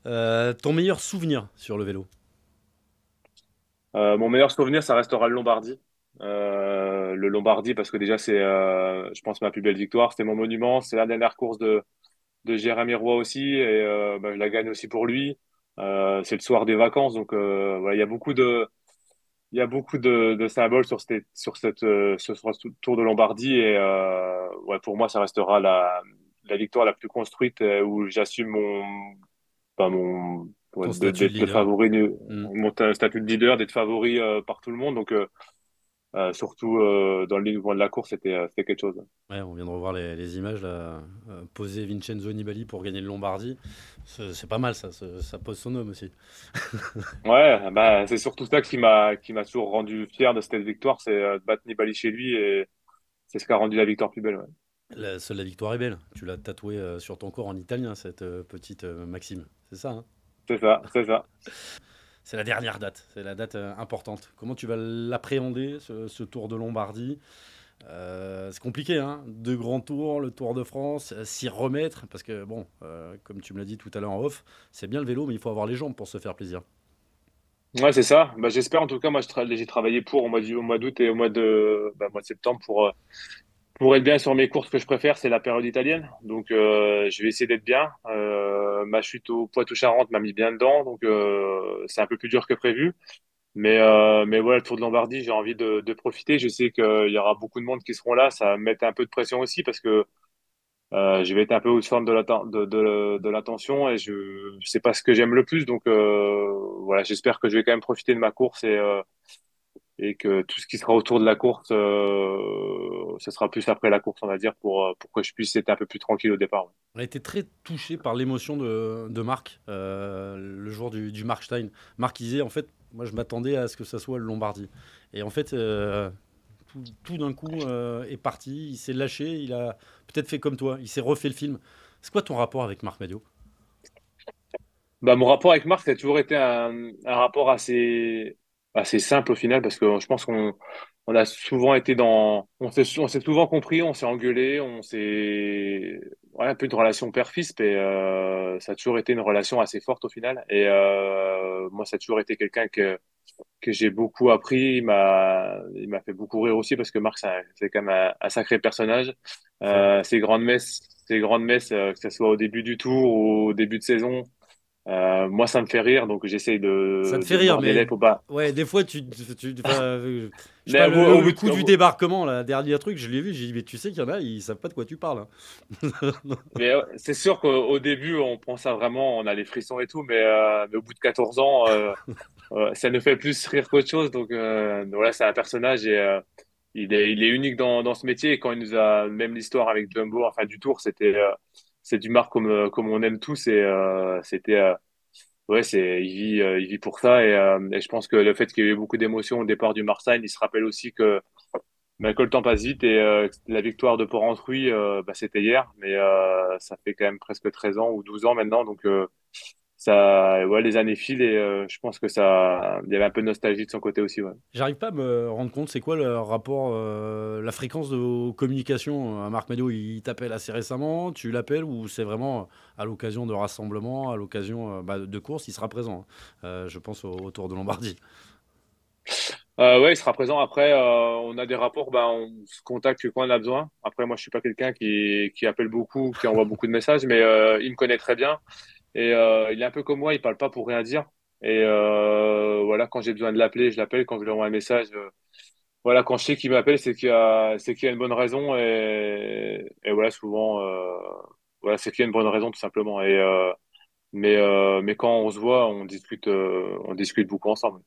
Ton meilleur souvenir sur le vélo? Mon meilleur souvenir, ça restera le Lombardie. Le Lombardie, parce que déjà, je pense, ma plus belle victoire. C'était mon monument. C'est la dernière course de Jérémy Roy aussi. Et bah, je la gagne aussi pour lui. C'est le soir des vacances. Donc, voilà, il y a beaucoup de symboles sur ce Tour de Lombardie. Et ouais, pour moi, ça restera la victoire la plus construite où j'assume Ton statut de d'être le leader? favori, Hmm. mon statut de leader, d'être favori par tout le monde. Donc, surtout dans le dénouement de la course, c'était quelque chose. Ouais, on vient de revoir les images là, poser Vincenzo Nibali pour gagner le Lombardie. C'est pas mal ça, ça pose son homme aussi. Ouais, bah, c'est surtout ça qui m'a toujours rendu fier de cette victoire, c'est de battre Nibali chez lui et c'est ce qui a rendu la victoire plus belle. Ouais. Seule la victoire est belle. Tu l'as tatouée sur ton corps en italien, cette petite maxime. C'est ça, hein? C'est ça, c'est ça. C'est la dernière date, c'est la date importante. Comment tu vas l'appréhender, ce Tour de Lombardie? C'est compliqué, hein. Deux grands tours, le Tour de France, s'y remettre, parce que bon, comme tu me l'as dit tout à l'heure en off, c'est bien le vélo, mais il faut avoir les jambes pour se faire plaisir. Ouais, c'est ça. Bah, j'espère en tout cas, moi j'ai travaillé pour au mois d'août et mois de septembre pour être bien sur mes courses que je préfère, c'est la période italienne. Donc, je vais essayer d'être bien. Ma chute au Poitou-Charentes m'a mis bien dedans, donc c'est un peu plus dur que prévu. Mais voilà, le Tour de Lombardie, j'ai envie de profiter. Je sais qu'il y aura beaucoup de monde qui seront là. Ça va me mettre un peu de pression aussi parce que je vais être un peu au centre de l'attention et je sais pas ce que j'aime le plus. Donc, voilà, j'espère que je vais quand même profiter de ma course et que tout ce qui sera autour de la course, ce sera plus après la course, on va dire, pour que je puisse être un peu plus tranquille au départ. Ouais. On a été très touché par l'émotion de Marc le jour du Markstein. Marc il disait en fait, moi je m'attendais à ce que ça soit le Lombardie. Et en fait, tout d'un coup est parti, il s'est lâché, il a peut-être fait comme toi, il s'est refait le film. C'est quoi ton rapport avec Marc Madiot? Bah, mon rapport avec Marc, ça a toujours été un rapport assez simple au final, parce que je pense on a souvent été on s'est souvent compris, on s'est engueulé, ouais, un peu une relation père-fils, mais ça a toujours été une relation assez forte au final. Et moi, ça a toujours été quelqu'un que j'ai beaucoup appris. Il m'a fait beaucoup rire aussi parce que Marc, c'est quand même un sacré personnage. C'est vrai. Ses grandes messes, que ce soit au début du tour ou au début de saison. Moi, ça me fait rire, donc j'essaye Ça te fait de rire, mordre les mais lèvres. Faut pas. ouais, des fois, enfin, je sais Mais pas, au le bout coup du de- débarquement, là, dernier truc, je l'ai vu, j'ai dit, mais tu sais qu'il y en a, ils savent pas de quoi tu parles, hein. mais c'est sûr qu'au début, on prend ça vraiment, on a les frissons et tout, mais au bout de 14 ans, ça nous fait plus rire qu'autre chose. Donc voilà, c'est un personnage et il est unique dans ce métier. Et quand il nous a, même l'histoire avec Jumbo, enfin du Tour, c'est du Marc comme on aime tous. Et ouais, il vit pour ça. Et je pense que le fait qu'il y ait eu beaucoup d'émotions au départ du Marseille, il se rappelle aussi que le temps passe vite et la victoire de Port-Rentruy, bah, c'était hier, mais ça fait quand même presque 13 ans ou 12 ans maintenant. Donc, ouais, les années filent et je pense que il y avait un peu de nostalgie de son côté aussi. Ouais. J'arrive pas à me rendre compte, c'est quoi le rapport, la fréquence de vos communications? Marc Mado, il t'appelle assez récemment, tu l'appelles ou c'est vraiment à l'occasion de rassemblements, à l'occasion bah, de courses, il sera présent, hein. Je pense au Tour de Lombardie. Ouais, il sera présent. Après, on a des rapports, bah, on se contacte quand on a besoin. Après, moi, je suis pas quelqu'un qui appelle beaucoup, qui envoie beaucoup de messages, mais il me connaît très bien et il est un peu comme moi, il parle pas pour rien dire. Et voilà, quand j'ai besoin de l'appeler, je l'appelle. Quand je lui envoie un message, voilà, quand je sais qu'il m'appelle, c'est qu'il y a une bonne raison et voilà, souvent, voilà, c'est qu'il y a une bonne raison tout simplement. Mais quand on se voit, on discute beaucoup ensemble.